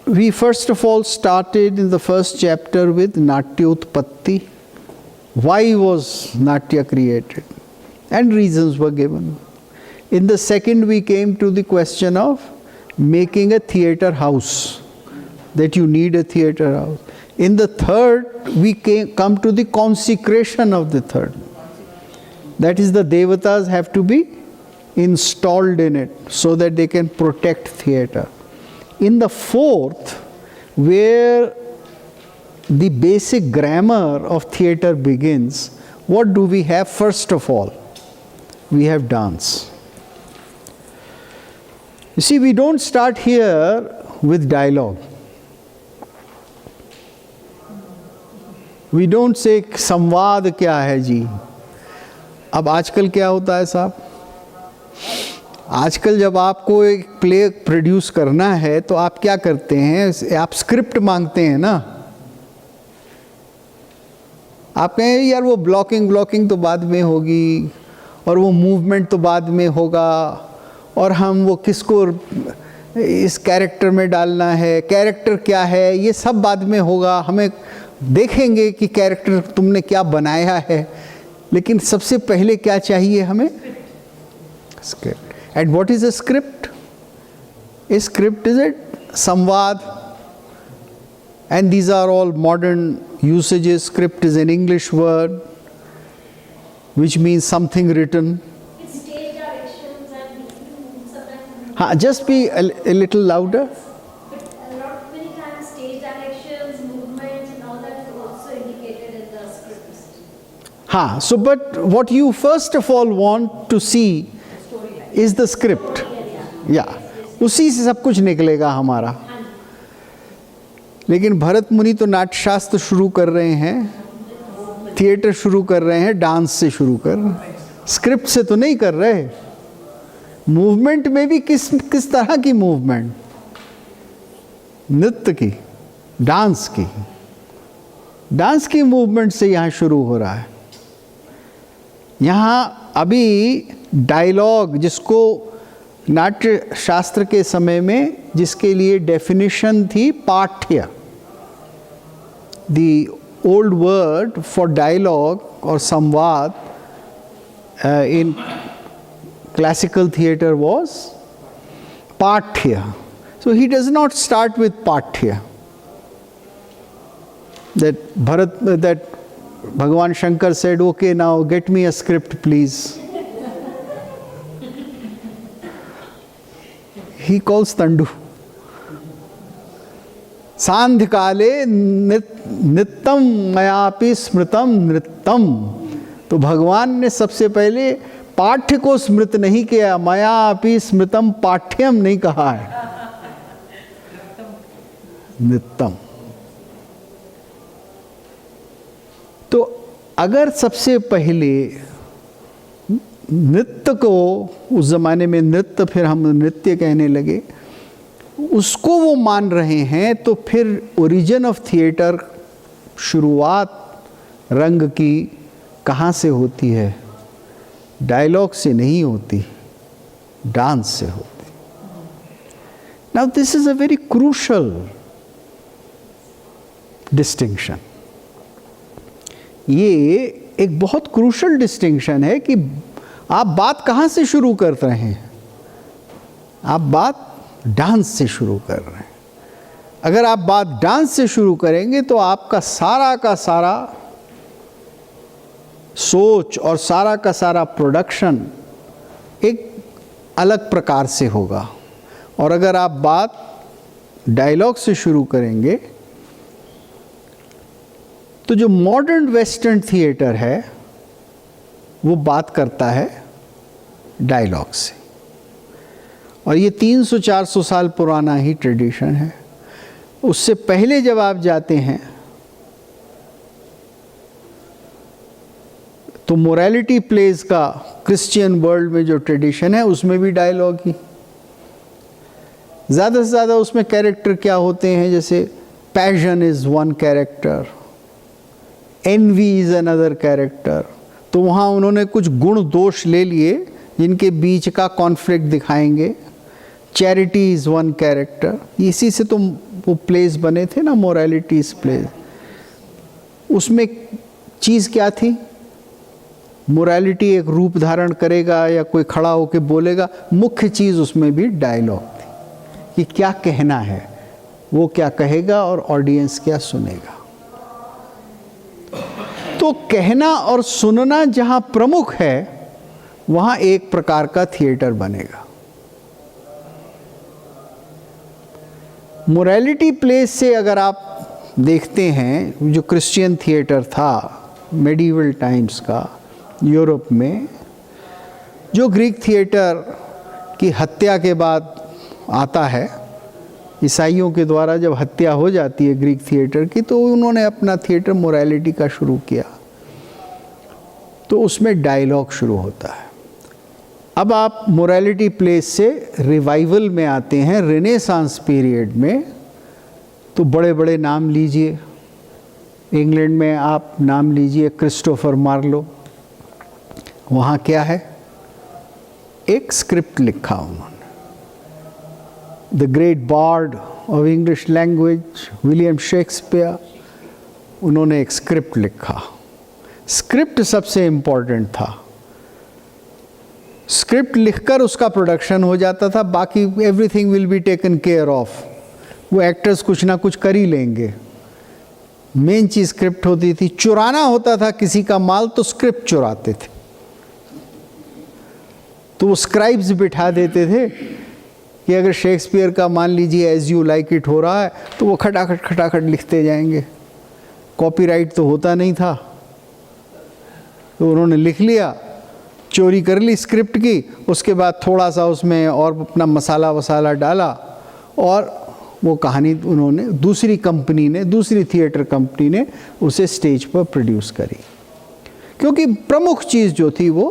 we first of all started in the first chapter with Natyotpatti. Why was Natya created? And reasons were given. In the second we came to the question of making a theatre house, that you need a theatre house. In the third we come to the consecration of the third. That is, the devatas have to be installed in it so that they can protect theater. In the fourth, where the basic grammar of theater begins, what do we have? First of all, we have dance. You see, we don't start here with dialogue. We don't say संवाद क्या है जी. अब आजकल क्या होता है साहब, आजकल जब आपको एक प्ले प्रोड्यूस करना है तो आप क्या करते हैं, आप स्क्रिप्ट मांगते हैं ना. आप कहें यार वो ब्लॉकिंग तो बाद में होगी, और वो मूवमेंट तो बाद में होगा, और हम वो किसको इस कैरेक्टर में डालना है, कैरेक्टर क्या है, ये सब बाद में होगा, हमें देखेंगे कि कैरेक्टर तुमने क्या बनाया है. लेकिन सबसे पहले क्या चाहिए हमें? Script. And what is a script? A script is it संवाद. And these are all modern usages. Script is an English word which means something written. It's stage directions and sometimes. Just be a little louder. But many times stage directions, movements, and all that is also indicated in the script. So but what you first of all want to see is the script. Yeah. उसी से सब कुछ निकलेगा हमारा. लेकिन भरत मुनि तो नाट्यशास्त्र शुरू कर रहे हैं, थिएटर शुरू कर रहे हैं, डांस से शुरू कर रहे हैं, स्क्रिप्ट से तो नहीं कर रहे. मूवमेंट में भी किस तरह की मूवमेंट? नृत्य की, डांस की मूवमेंट से यहाँ शुरू हो रहा है. यहाँ अभी डायलॉग, जिसको नाट्य शास्त्र के समय में जिसके लिए डेफिनेशन थी पाठ्य, the old word for dialogue और संवाद इन क्लासिकल थिएटर वाज पाठ्य. So he does not start with पाठ्य. दैट भगवान Shankar said, okay, now get me a script please. He calls Tandu. सांध्य काले नित्यम मयापि स्मृतम नृत्यम. तो भगवान ने सबसे पहले पाठ्य को स्मृत नहीं किया, मयापि स्मृतम पाठ्यम नहीं कहा है, नित्यम. तो अगर सबसे पहले नृत्य को, उस ज़माने में नृत्य, फिर हम नृत्य कहने लगे, उसको वो मान रहे हैं, तो फिर ओरिजिन ऑफ थिएटर, शुरुआत रंग की कहाँ से होती है? डायलॉग से नहीं होती, डांस से होती. Now this is a very crucial distinction. ये एक बहुत क्रूशल डिस्टिंक्शन है कि आप बात कहाँ से शुरू कर रहे हैं? आप बात डांस से शुरू कर रहे हैं. अगर आप बात डांस से शुरू करेंगे तो आपका सारा का सारा सोच और सारा का सारा प्रोडक्शन एक अलग प्रकार से होगा. और अगर आप बात डायलॉग से शुरू करेंगे तो जो मॉडर्न वेस्टर्न थिएटर है वो बात करता है डायलॉग से. और ये 300-400 साल पुराना ही ट्रेडिशन है. उससे पहले जब आप जाते हैं तो मोरालिटी प्लेज का क्रिश्चियन वर्ल्ड में जो ट्रेडिशन है उसमें भी डायलॉग ही. ज़्यादा से ज़्यादा उसमें कैरेक्टर क्या होते हैं? जैसे passion is one character, envy is another character. तो वहाँ उन्होंने कुछ गुण दोष ले लिए जिनके बीच का कॉन्फ्लिक्ट दिखाएंगे. Charity is one character. इसी से तो वो प्लेस बने थे ना, मोरालिटीज प्लेस. उसमें चीज़ क्या थी? मोरालिटी एक रूप धारण करेगा या कोई खड़ा होकर बोलेगा. मुख्य चीज़ उसमें भी डायलॉग थी कि क्या कहना है, वो क्या कहेगा और ऑडियंस क्या सुनेगा. तो कहना और सुनना जहाँ प्रमुख है वहाँ एक प्रकार का थिएटर बनेगा। मोरालिटी प्लेस से अगर आप देखते हैं, जो क्रिश्चियन थिएटर था मेडिवल टाइम्स का यूरोप में, जो ग्रीक थिएटर की हत्या के बाद आता है, ईसाइयों के द्वारा जब हत्या हो जाती है ग्रीक थिएटर की, तो उन्होंने अपना थिएटर मोरालिटी का शुरू किया। तो उसमें डायलॉग शुरू होता है। अब आप मोरालिटी प्लेस से रिवाइवल में आते हैं, रेनेसांस पीरियड में, तो बड़े बड़े नाम लीजिए। इंग्लैंड में आप नाम लीजिए क्रिस्टोफर मार्लो। वहाँ क्या है? एक स्क्रिप्ट लिखा उन्होंने। The great bard of English language William Shakespeare, उन्होंने एक स्क्रिप्ट लिखा। स्क्रिप्ट सबसे इम्पोर्टेंट था। स्क्रिप्ट लिखकर उसका प्रोडक्शन हो जाता था, बाकी everything will be taken care of. वो एक्टर्स कुछ ना कुछ कर ही लेंगे। मेन चीज़ स्क्रिप्ट होती थी। चुराना होता था किसी का माल तो स्क्रिप्ट चुराते थे, तो वो स्क्राइब्स बिठा देते थे कि अगर शेक्सपियर का मान लीजिए एज यू लाइक इट हो रहा है, तो वो खटाखट खटाखट लिखते जाएंगे। कॉपीराइट तो होता नहीं था, तो उन्होंने लिख लिया, चोरी कर ली स्क्रिप्ट की, उसके बाद थोड़ा सा उसमें और अपना मसाला वसाला डाला, और वो कहानी उन्होंने दूसरी कंपनी ने, दूसरी थिएटर कंपनी ने उसे स्टेज पर प्रोड्यूस करी। क्योंकि प्रमुख चीज़ जो थी वो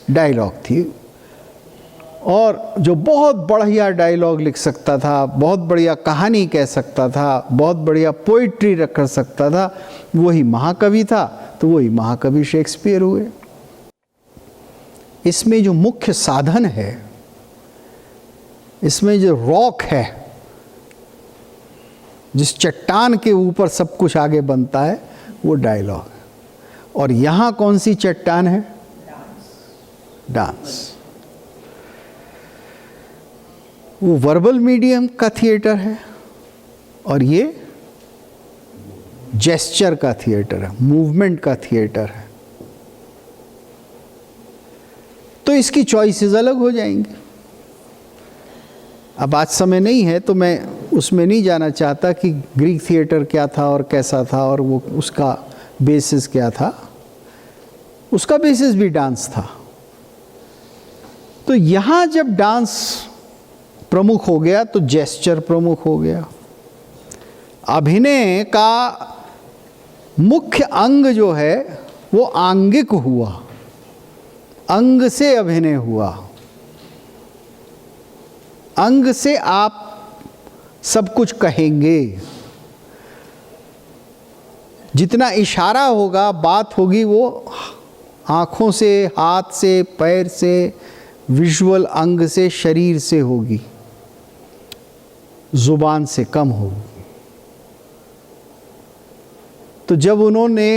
डायलॉग थी, और जो बहुत बढ़िया डायलॉग लिख सकता था, बहुत बढ़िया कहानी कह सकता था, बहुत बढ़िया पोइट्री रख सकता था, वही महाकवि था। तो वही महाकवि शेक्सपियर हुए। इसमें जो मुख्य साधन है, इसमें जो रॉक है, जिस चट्टान के ऊपर सब कुछ आगे बनता है, वो डायलॉग है। और यहाँ कौन सी चट्टान है? डांस। वो वर्बल मीडियम का थिएटर है, और ये जेस्चर का थिएटर है, मूवमेंट का थिएटर है। तो इसकी चॉइसेस अलग हो जाएंगी। अब आज समय नहीं है तो मैं उसमें नहीं जाना चाहता कि ग्रीक थिएटर क्या था और कैसा था, और वो उसका बेसिस क्या था। उसका बेसिस भी डांस था। तो यहाँ जब डांस प्रमुख हो गया तो जेस्चर प्रमुख हो गया। अभिनय का मुख्य अंग जो है वो आंगिक हुआ, अंग से अभिनय हुआ। अंग से आप सब कुछ कहेंगे, जितना इशारा होगा, बात होगी, वो आँखों से, हाथ से, पैर से, विजुअल अंग से, शरीर से होगी, जुबान से कम होगी। तो जब उन्होंने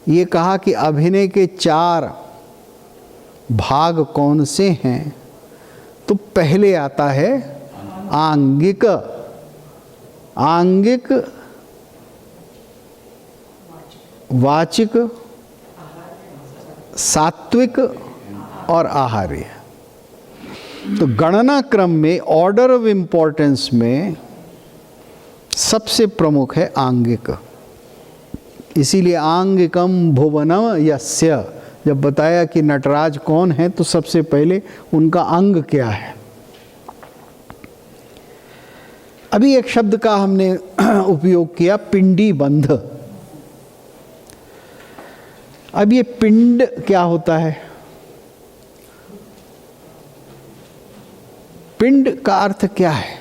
ये कहा कि अभिनय के 4 भाग कौन से हैं, तो पहले आता है आंगिक। आंगिक, वाचिक, सात्विक और आहार्य। तो गणना क्रम में, ऑर्डर ऑफ इम्पोर्टेंस में सबसे प्रमुख है आंगिक। इसीलिए आंगिकम भुवनम यस्य, जब बताया कि नटराज कौन है तो सबसे पहले उनका अंग क्या है। अभी एक शब्द का हमने उपयोग किया, पिंडी बंध। अब ये पिंड क्या होता है? पिंड का अर्थ क्या है?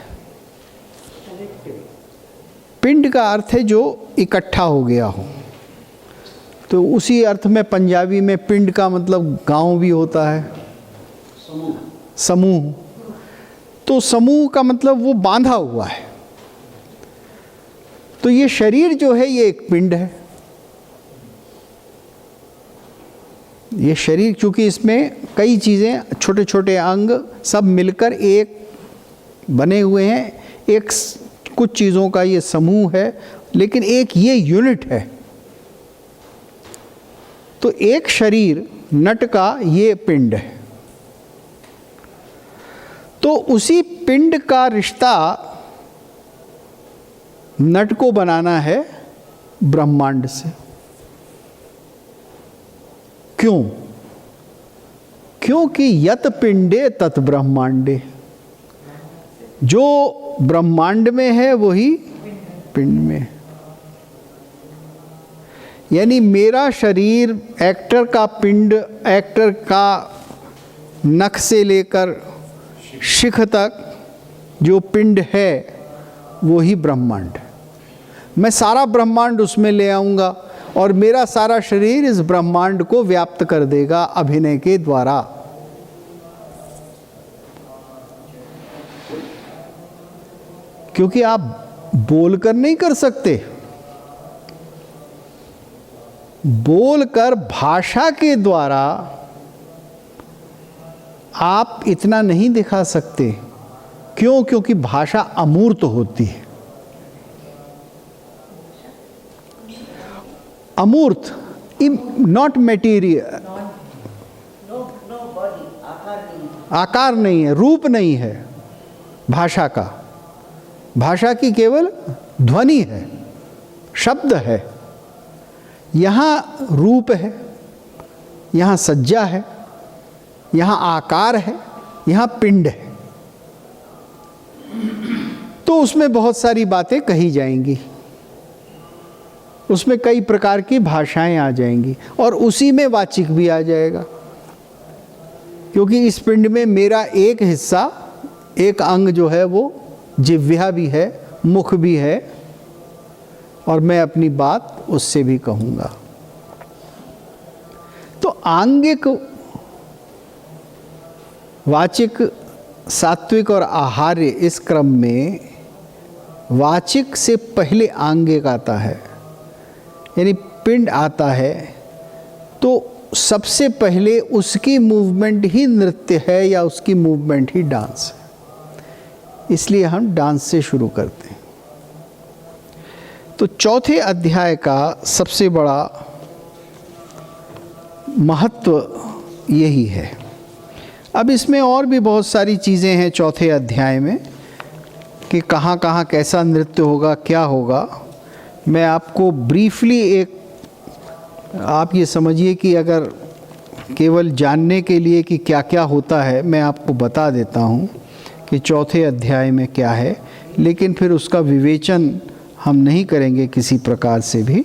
पिंड का अर्थ है जो इकट्ठा हो गया हो। तो उसी अर्थ में पंजाबी में पिंड का मतलब गांव भी होता है, समूह। तो समूह का मतलब वो बांधा हुआ है। तो ये शरीर जो है ये एक पिंड है। ये शरीर, चूंकि इसमें कई चीज़ें, छोटे छोटे अंग सब मिलकर एक बने हुए हैं, एक कुछ चीज़ों का ये समूह है, लेकिन एक ये यूनिट है। तो एक शरीर नट का ये पिंड है। तो उसी पिंड का रिश्ता नट को बनाना है ब्रह्मांड से। क्यों? क्योंकि यत पिंडे तत् ब्रह्मांडे, जो ब्रह्मांड में है वही पिंड में। यानी मेरा शरीर एक्टर का पिंड, एक्टर का नख से लेकर शिख तक जो पिंड है वही ब्रह्मांड। मैं सारा ब्रह्मांड उसमें ले आऊँगा और मेरा सारा शरीर इस ब्रह्मांड को व्याप्त कर देगा अभिनय के द्वारा। क्योंकि आप बोलकर नहीं कर सकते, बोलकर भाषा के द्वारा आप इतना नहीं दिखा सकते। क्यों? क्योंकि भाषा अमूर्त होती है। अमूर्त, नॉट मेटीरियल, नो बॉडी, आकार नहीं है, रूप नहीं है भाषा का। भाषा की केवल ध्वनि है, शब्द है। यहाँ रूप है, यहाँ सज्जा है, यहाँ आकार है, यहाँ पिंड है। तो उसमें बहुत सारी बातें कही जाएंगी, उसमें कई प्रकार की भाषाएं आ जाएंगी और उसी में वाचिक भी आ जाएगा। क्योंकि इस पिंड में मेरा एक हिस्सा, एक अंग जो है वो जिह्वा भी है, मुख भी है, और मैं अपनी बात उससे भी कहूँगा। तो आंगिक, वाचिक, सात्विक और आहार्य, इस क्रम में वाचिक से पहले आंगिक आता है, यानी पिंड आता है। तो सबसे पहले उसकी मूवमेंट ही नृत्य है या उसकी मूवमेंट ही डांस है। इसलिए हम डांस से शुरू करते हैं। तो चौथे अध्याय का सबसे बड़ा महत्व यही है। अब इसमें और भी बहुत सारी चीज़ें हैं चौथे अध्याय में कि कहाँ कहाँ कैसा नृत्य होगा, क्या होगा। मैं आपको ब्रीफली एक, आप ये समझिए कि अगर केवल जानने के लिए कि क्या क्या होता है, मैं आपको बता देता हूँ कि चौथे अध्याय में क्या है, लेकिन फिर उसका विवेचन हम नहीं करेंगे किसी प्रकार से भी।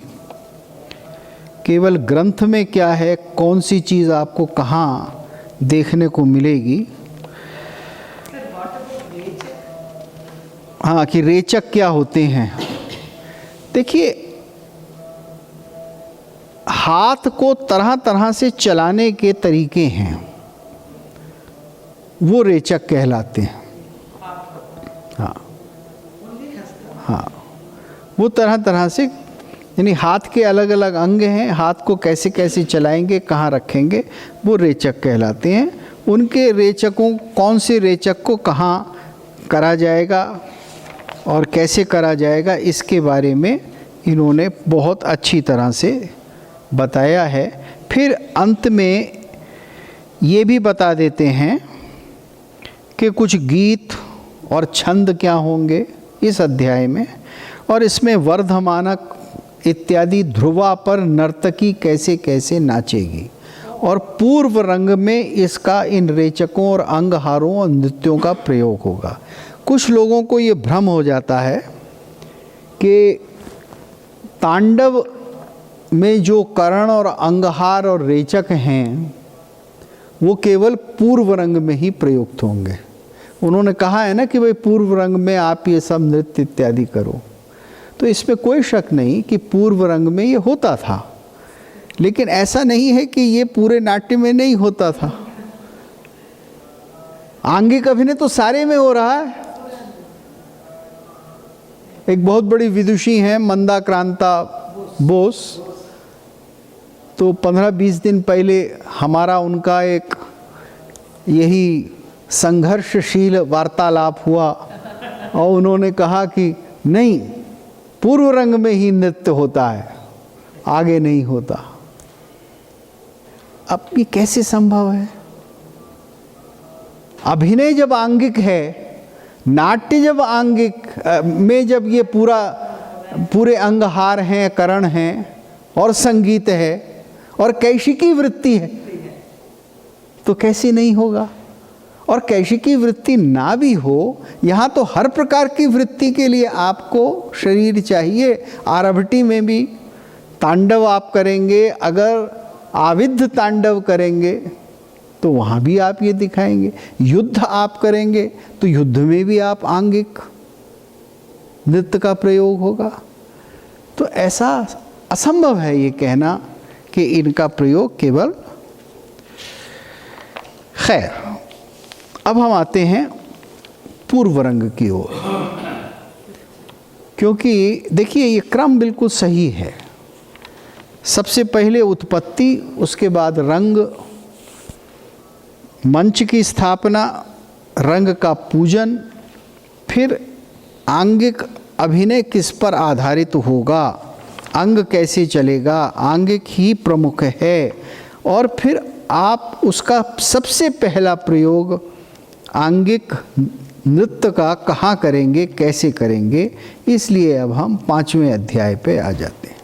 केवल ग्रंथ में क्या है, कौन सी चीज़ आपको कहाँ देखने को मिलेगी। हाँ, कि रेचक क्या होते हैं। देखिए, हाथ को तरह तरह से चलाने के तरीके हैं, वो रेचक कहलाते हैं। हाँ हाँ, वो तरह तरह से, यानी हाथ के अलग अलग अंग हैं, हाथ को कैसे कैसे चलाएंगे, कहाँ रखेंगे, वो रेचक कहलाते हैं। उनके रेचकों, कौन से रेचक को कहाँ करा जाएगा और कैसे करा जाएगा, इसके बारे में इन्होंने बहुत अच्छी तरह से बताया है। फिर अंत में ये भी बता देते हैं कि कुछ गीत और छंद क्या होंगे इस अध्याय में, और इसमें वर्धमानक इत्यादि ध्रुवा पर नर्तकी कैसे कैसे नाचेगी, और पूर्व रंग में इसका इन रेचकों और अंगहारों और नृत्यों का प्रयोग होगा। कुछ लोगों को ये भ्रम हो जाता है कि तांडव में जो करण और अंगहार और रेचक हैं वो केवल पूर्व रंग में ही प्रयुक्त होंगे। उन्होंने कहा है ना कि भाई पूर्व रंग में आप ये सब नृत्य इत्यादि करो, तो इसमें कोई शक नहीं कि पूर्व रंग में ये होता था, लेकिन ऐसा नहीं है कि ये पूरे नाट्य में नहीं होता था। आंगिक अभिनय तो सारे में हो रहा है। एक बहुत बड़ी विदुषी हैं मंदाक्रांता बोस, तो 15-20 दिन पहले हमारा उनका एक यही संघर्षशील वार्तालाप हुआ और उन्होंने कहा कि नहीं, पूर्व रंग में ही नृत्य होता है, आगे नहीं होता। अब ये कैसे संभव है? अभिनय जब आंगिक है, नाट्य जब आंगिक में जब ये पूरे अंगहार हैं, करण हैं और संगीत है और कैशिकी वृत्ति है, तो कैसे नहीं होगा? और कैशिकी वृत्ति ना भी हो, यहाँ तो हर प्रकार की वृत्ति के लिए आपको शरीर चाहिए। आरभटी में भी तांडव आप करेंगे, अगर आविद्ध तांडव करेंगे तो वहाँ भी आप ये दिखाएंगे। युद्ध आप करेंगे तो युद्ध में भी आप आंगिक नृत्य का प्रयोग होगा। तो ऐसा असंभव है ये कहना कि इनका प्रयोग केवल। खैर, अब हम आते हैं पूर्व रंग की ओर, क्योंकि देखिए ये क्रम बिल्कुल सही है। सबसे पहले उत्पत्ति, उसके बाद रंग, मंच की स्थापना, रंग का पूजन, फिर आंगिक अभिनय किस पर आधारित होगा, अंग कैसे चलेगा, आंगिक ही प्रमुख है, और फिर आप उसका सबसे पहला प्रयोग आंगिक नृत्य का कहाँ करेंगे, कैसे करेंगे। इसलिए अब हम 5वें अध्याय पे आ जाते हैं।